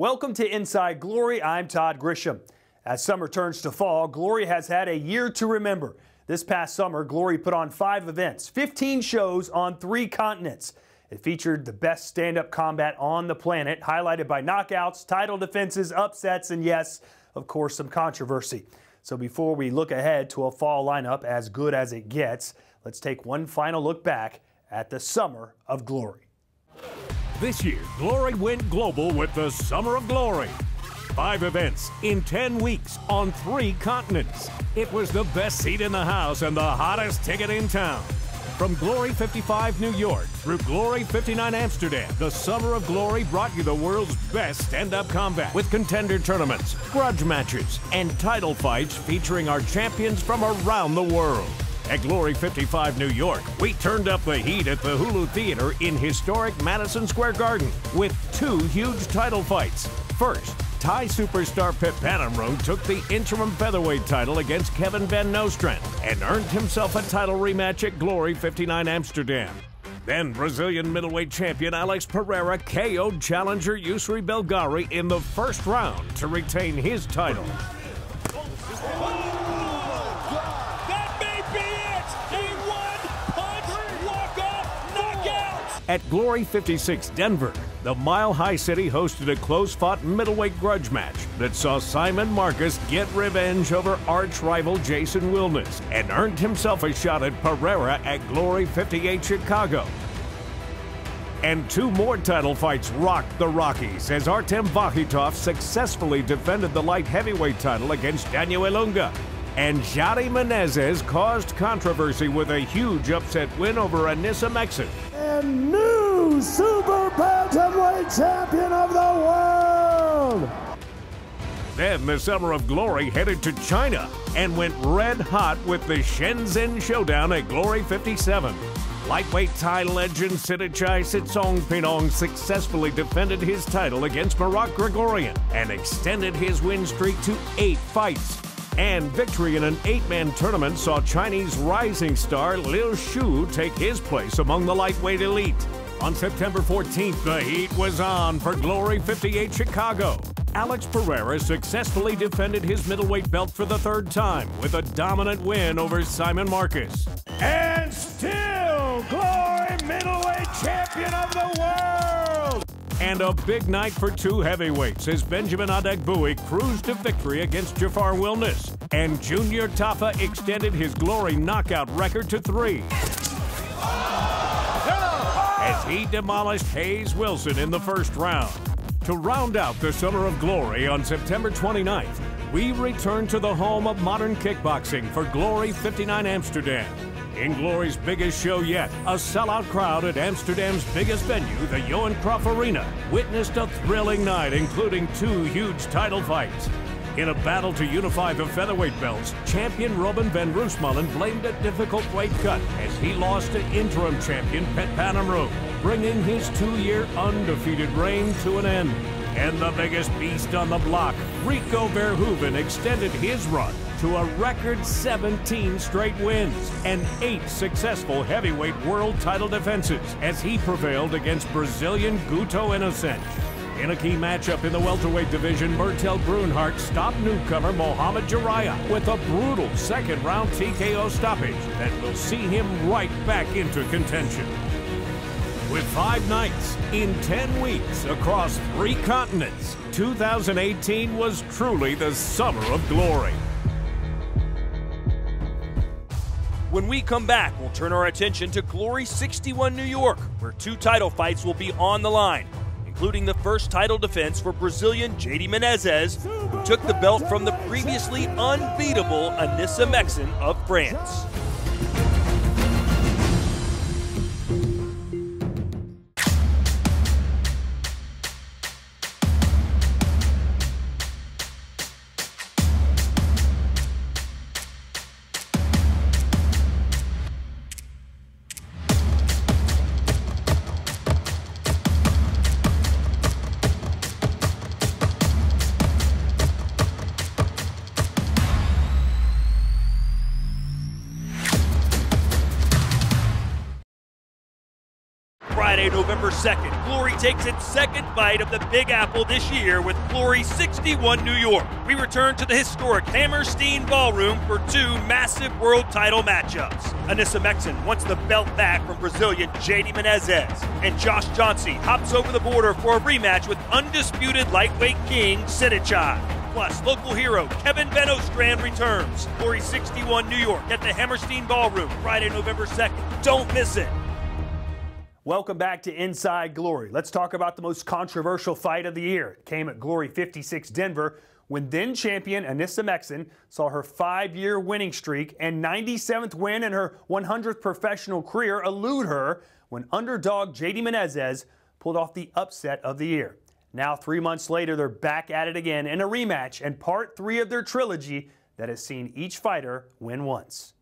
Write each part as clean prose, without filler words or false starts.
Welcome to Inside Glory. I'm Todd Grisham. As summer turns to fall, Glory has had a year to remember. This past summer, Glory put on 5 events, 15 shows on 3 continents. It featured the best stand-up combat on the planet, highlighted by knockouts, title defenses, upsets, and yes, of course, some controversy. So before we look ahead to a fall lineup as good as it gets, let's take one final look back at the Summer of Glory. This year, Glory went global with the Summer of Glory. 5 events in 10 weeks on 3 continents. It was the best seat in the house and the hottest ticket in town. From Glory 55 New York through Glory 59 Amsterdam, the Summer of Glory brought you the world's best stand-up combat with contender tournaments, grudge matches, and title fights featuring our champions from around the world. At Glory 55 New York, we turned up the heat at the Hulu Theater in historic Madison Square Garden with 2 huge title fights. First, Thai superstar Pet Panamrung took the interim featherweight title against Kevin Van Nostrand and earned himself a title rematch at Glory 59 Amsterdam. Then Brazilian middleweight champion Alex Pereira KO'd challenger Yusri Belgari in the first round to retain his title. At Glory 56 Denver, the Mile High City hosted a close-fought middleweight grudge match that saw Simon Marcus get revenge over arch-rival Jason Wilness and earned himself a shot at Pereira at Glory 58 Chicago. And 2 more title fights rocked the Rockies as Artem Vakhitov successfully defended the light heavyweight title against Daniel Ilunga. And Jhansi Menezes caused controversy with a huge upset win over Anissa Meksen. And new super bantamweight champion of the world! Then the Summer of Glory headed to China and went red hot with the Shenzhen Showdown at Glory 57. Lightweight Thai legend Sitthichai Sitsongpinong successfully defended his title against Marat Grigorian and extended his win streak to 8 fights. And victory in an 8-man tournament saw Chinese rising star Liu Shu take his place among the lightweight elite. On September 14th, the heat was on for Glory 58 Chicago. Alex Pereira successfully defended his middleweight belt for the 3rd time with a dominant win over Simon Marcus. And still Glory middleweight champion of the world! And a big night for 2 heavyweights as Benjamin Adegbuyi cruised to victory against Jafar Wilness. And Junior Tafa extended his Glory knockout record to 3. As he demolished Hayes Wilson in the first round. To round out the Summer of Glory on September 29th, we return to the home of modern kickboxing for Glory 59 Amsterdam. In Glory's biggest show yet, a sellout crowd at Amsterdam's biggest venue, the Johan Cruyff Arena, witnessed a thrilling night, including 2 huge title fights. In a battle to unify the featherweight belts, champion Robin van Roosmalen blamed a difficult weight cut as he lost to interim champion Pet Panamrung, bringing his 2-year undefeated reign to an end. And the biggest beast on the block, Rico Verhoeven, extended his run to a record 17 straight wins and 8 successful heavyweight world title defenses as he prevailed against Brazilian Guto Inocente. In a key matchup in the welterweight division, Bertel Brunhart stopped newcomer Mohamed Jarrah with a brutal 2nd-round TKO stoppage that will see him right back into contention. With 5 nights in 10 weeks across 3 continents, 2018 was truly the Summer of Glory. When we come back, we'll turn our attention to Glory 61 New York, where 2 title fights will be on the line, including the first title defense for Brazilian Jhansi Menezes, who took the belt from the previously unbeatable Anissa Meksen of France. November 2nd, Glory takes its second bite of the Big Apple this year with Glory 61 New York. We return to the historic Hammerstein Ballroom for two massive world title matchups. Anissa Mexen wants the belt back from Brazilian JD Menezes, and Josh Jhansi hops over the border for a rematch with undisputed lightweight king Sinichai. Plus, local hero Kevin Van Ostrand returns. Glory 61 New York at the Hammerstein Ballroom, Friday, November 2nd. Don't miss it. Welcome back to Inside Glory. Let's talk about the most controversial fight of the year. It came at Glory 56 Denver when then champion Anissa Mexen saw her 5-year winning streak and 97th win in her 100th professional career elude her when underdog JD Menezes pulled off the upset of the year. Now, 3 months later, they're back at it again in a rematch and part 3 of their trilogy that has seen each fighter win once.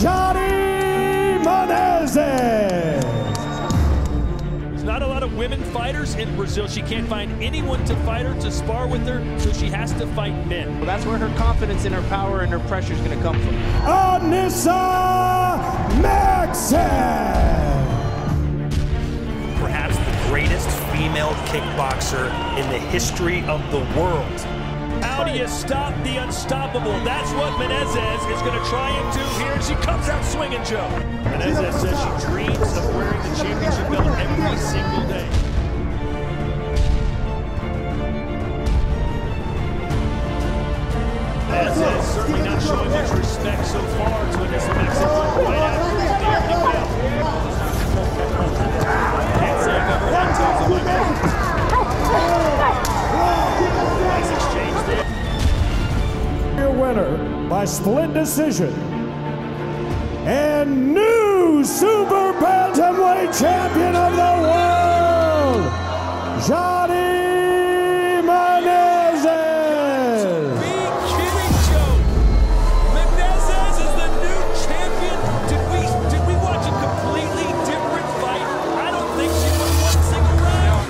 Jhansi Menezes. There's not a lot of women fighters in Brazil. She can't find anyone to fight her, to spar with her, so she has to fight men. Well, that's where her confidence and her power and her pressure is going to come from. Anissa Mexen. Perhaps the greatest female kickboxer in the history of the world. How do you stop the unstoppable? That's what Menezes is going to try and do here. She comes out swinging, Joe. Menezes says she dreams of wearing the championship belt every single day. Menezes certainly not showing much respect so far to Anissa Mexen. Right after the opening bell. Can't say I've ever had toes on my back. Nice exchange there. Your winner by split decision and new super bantamweight champion of the world, Jhansi Menezes. Are you kidding, Joe? Menezes is the new champion. Did we watch a completely different fight? I don't think she won one single round.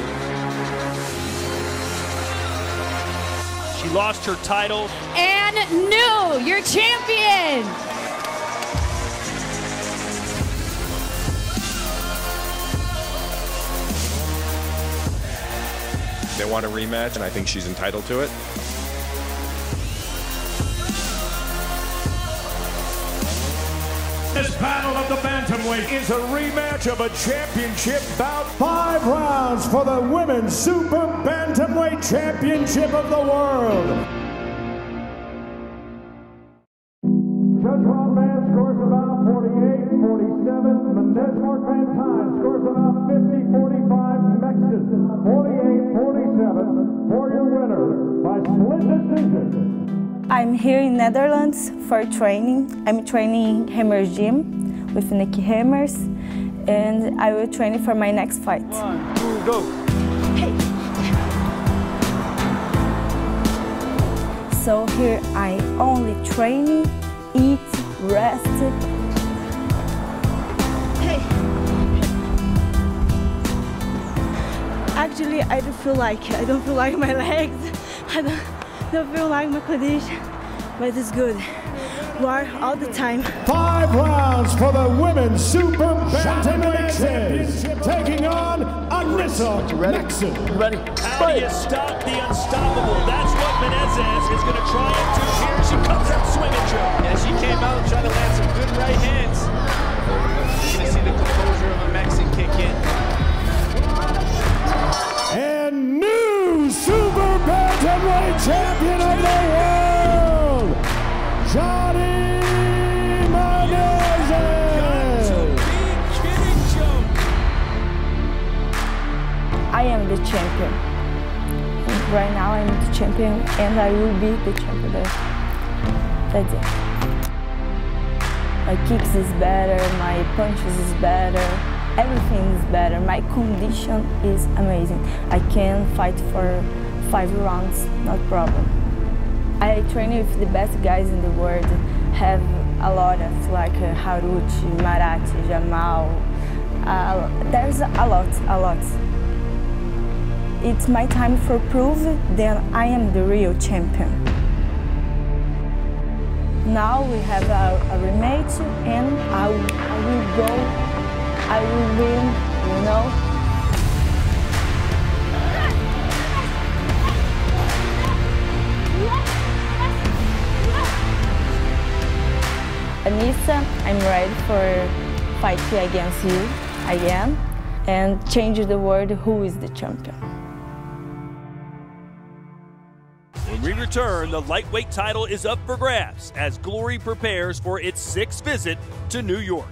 She lost her title. And new, your champion. They want a rematch, and I think she's entitled to it. This battle of the bantamweight is a rematch of a championship bout. 5 rounds for the women's super bantamweight championship of the world. Judge Ron Van scores about 48-47. Mendez Mark Van Tine scores about 50-45. Mexen 48-47 for your winner by split decision. I'm here in Netherlands for training. I'm training Hammer Gym with Nicky Hammers, and I will train for my next fight. 1, 2, go. Hey. So here I only training, eat, rest. Hey. Actually, I don't feel like my legs. I don't feel like my condition, but it's good. War all the time. 5 rounds for the women's super bantamweight championship, taking on Anissa Mexen. Ready? How do you stop the unstoppable? That's what Menezes is going to try and do here. She comes out swinging, Joe. Yeah, she came out and tried to land some good right hands. You're going to see the composure of a Mexican kick in. And new super bantamweight champion of the world, Jhansi Menezes. I am the champion. Right now I'm the champion, and I will be the champion. That's it. My kicks is better, my punches is better. Everything is better. My condition is amazing. I can fight for 5 rounds, not problem. I train with the best guys in the world. Have a lot of like Haruchi, Marathi, Jamal. There's a lot. It's my time for prove that I am the real champion. Now we have a rematch, and I will go, I will win, you know. Anissa, I'm ready for fighting against you again and change the world who is the champion. When we return, the lightweight title is up for grabs as Glory prepares for its 6th visit to New York.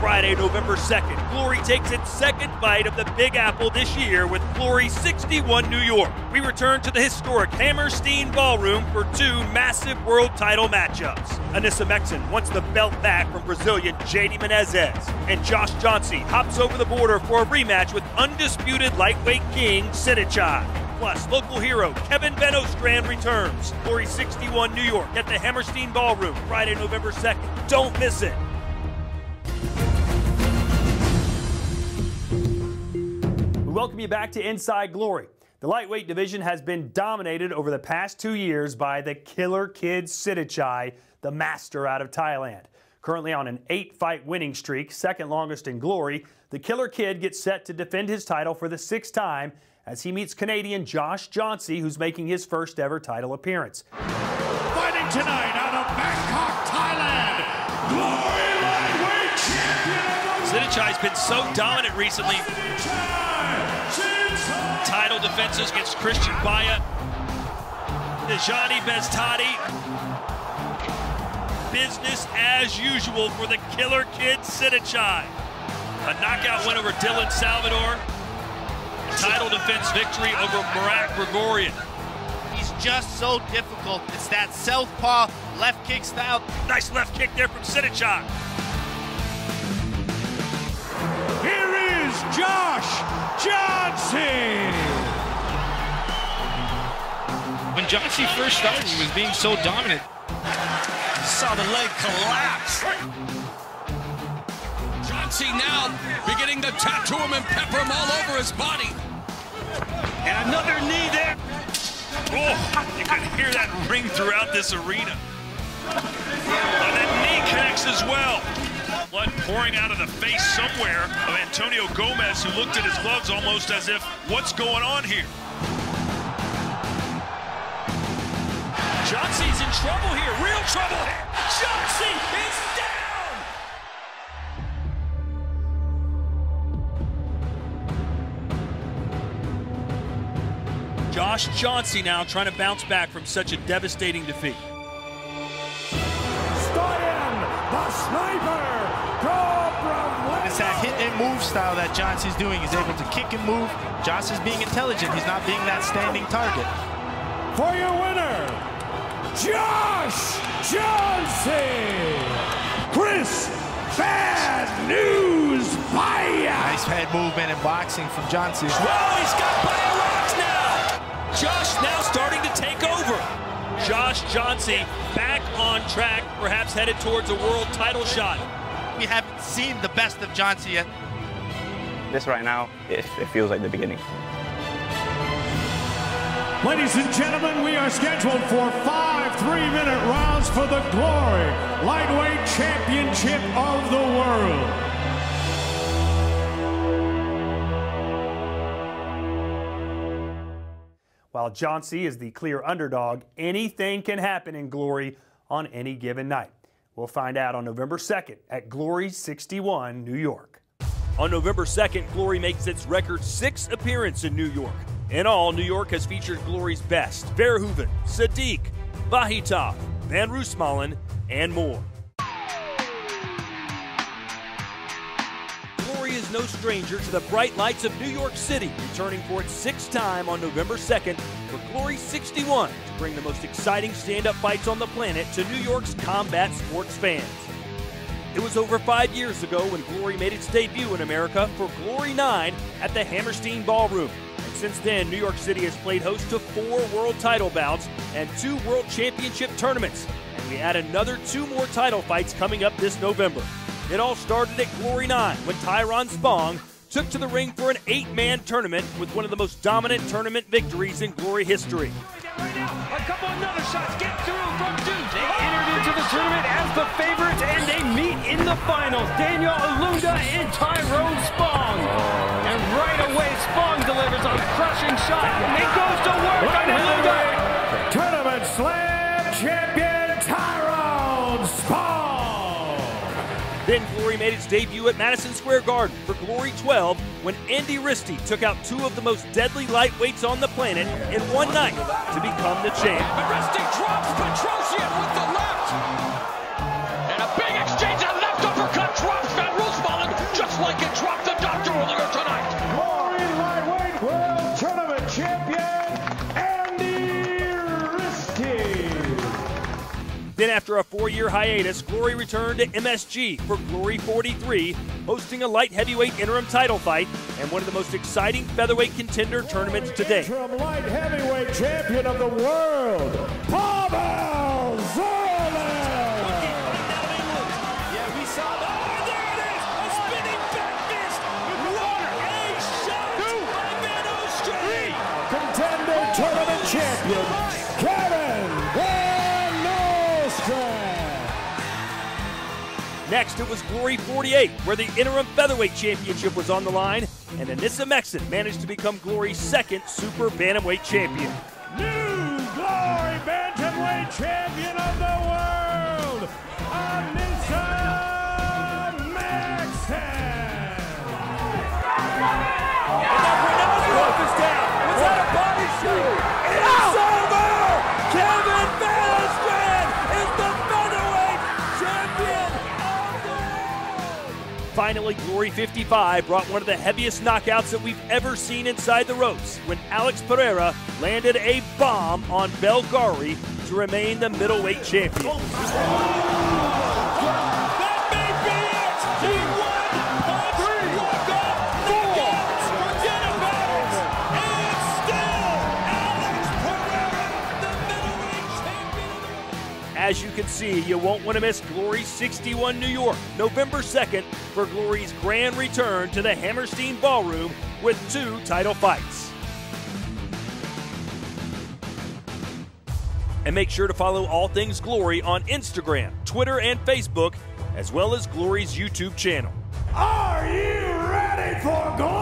Friday, November 2nd, Glory takes its 2nd fight of the Big Apple this year with Glory 61 New York. We return to the historic Hammerstein Ballroom for 2 massive world title matchups. Anissa Mexen wants the belt back from Brazilian JD Menezes, and Josh Jhansi hops over the border for a rematch with undisputed lightweight king Sidichai. Plus, local hero Kevin Van Ostrand returns. Glory 61 New York at the Hammerstein Ballroom, Friday, November 2nd. Don't miss it. Welcome you back to Inside Glory. The lightweight division has been dominated over the past 2 years by the killer kid Sidichai, the master out of Thailand. Currently on an 8-fight winning streak, 2nd longest in Glory, the killer kid gets set to defend his title for the 6th time as he meets Canadian Josh Jhansi, who's making his 1st ever title appearance. Fighting tonight out of Bangkok, Thailand, Glory lightweight champion. Sidichai's been so dominant recently. Title defenses against Christian Baya, Dejani Bestati. Business as usual for the killer kid Sidichai. A knockout win over Dylan Salvador. A title defense victory over Murat Grigorian. He's just so difficult. It's that southpaw left kick style. Nice left kick there from Sidichai. Here is Josh Jhansi. When Jhansi first started, he was being so dominant. Saw the leg collapse. Jhansi now beginning to tattoo him and pepper him all over his body. And another knee there. Oh, you can hear that ring throughout this arena. And that knee connects as well. Blood pouring out of the face somewhere of Antonio Gomez, who looked at his gloves almost as if, what's going on here? Jhansi's in trouble here, real trouble. Jhansi is down! Josh Jhansi now trying to bounce back from such a devastating defeat. The sniper, it's that hit and move style that Jhansi's doing. He's able to kick and move. Josh is being intelligent. He's not being that standing target. For your winner, Josh Jhansi. Chris Bad News Baya. Nice head movement and boxing from Jhansi. Well, he's got Baya rocks now. Josh now starting to take over. Josh Jhansi back on track, perhaps headed towards a world title shot. We haven't seen the best of Jhansi yet. This right now, it feels like the beginning. Ladies and gentlemen, we are scheduled for 5 3-minute rounds for the Glory Lightweight Championship of the World. While Jhansi is the clear underdog, anything can happen in Glory on any given night. We'll find out on November 2nd at Glory 61, New York. On November 2nd, Glory makes its record 6th appearance in New York. In all, New York has featured Glory's best: Verhoeven, Sadiq, Vahitov, Van Roosmalen, and more. Glory is no stranger to the bright lights of New York City, returning for its 6th time on November 2nd for Glory 61 to bring the most exciting stand-up fights on the planet to New York's combat sports fans. It was over 5 years ago when Glory made its debut in America for Glory 9 at the Hammerstein Ballroom. And since then, New York City has played host to 4 world title bouts and 2 world championship tournaments. And we add another 2 more title fights coming up this November. It all started at Glory 9 when Tyron Spong took to the ring for an 8-man tournament with one of the most dominant tournament victories in Glory history. Right now, a couple another shots get through from Duke. They entered into the tournament as the favorites, and they meet in the finals. Daniel Alunda and Tyrone Spong. And right away, Spong delivers a crushing shot. And it goes to work on Alunda. Tournament Slam champion Tyrone Spong. Then Glory made its debut at Madison Square Garden for Glory 12 when Andy Risti took out two of the most deadly lightweights on the planet in one night to become the champ. But Risti drops Petrosian with the left. And a big exchange, a left uppercut drops Van Roosmalen just like it dropped the doctor earlier tonight. Glory lightweight world tournament champion Andy Risti. Then after a 4-year hiatus, Glory returned to MSG for Glory 43, hosting a light heavyweight interim title fight and one of the most exciting featherweight contender tournaments to date. Interim light heavyweight champion of the world, Pavel Zorolev. Yeah, we saw that. Oh, there it is! A spinning back fist! What a shot by Van Oostrum! Contender tournament champion, Kevin Van Oostrum. Next, it was Glory 48, where the interim featherweight championship was on the line, and Anissa Mexen managed to become Glory's second super bantamweight champion. New Glory bantamweight champion of the world, Anissa Mexen. Was that a body shot? It's over! Kevin Van Oostrum is the featherweight champion of the world! Finally, Glory 55 brought one of the heaviest knockouts that we've ever seen inside the ropes when Alex Pereira landed a bomb on Belgari to remain the middleweight champion. That may be it! He won! Punch, walk-off, knockout! Forget about it! And still, Alex Pereira, the middleweight champion of the world! As you can see, you won't want to miss Glory 61 New York, November 2nd, for Glory's grand return to the Hammerstein Ballroom with 2 title fights. And make sure to follow All Things Glory on Instagram, Twitter, and Facebook, as well as Glory's YouTube channel. Are you ready for glory?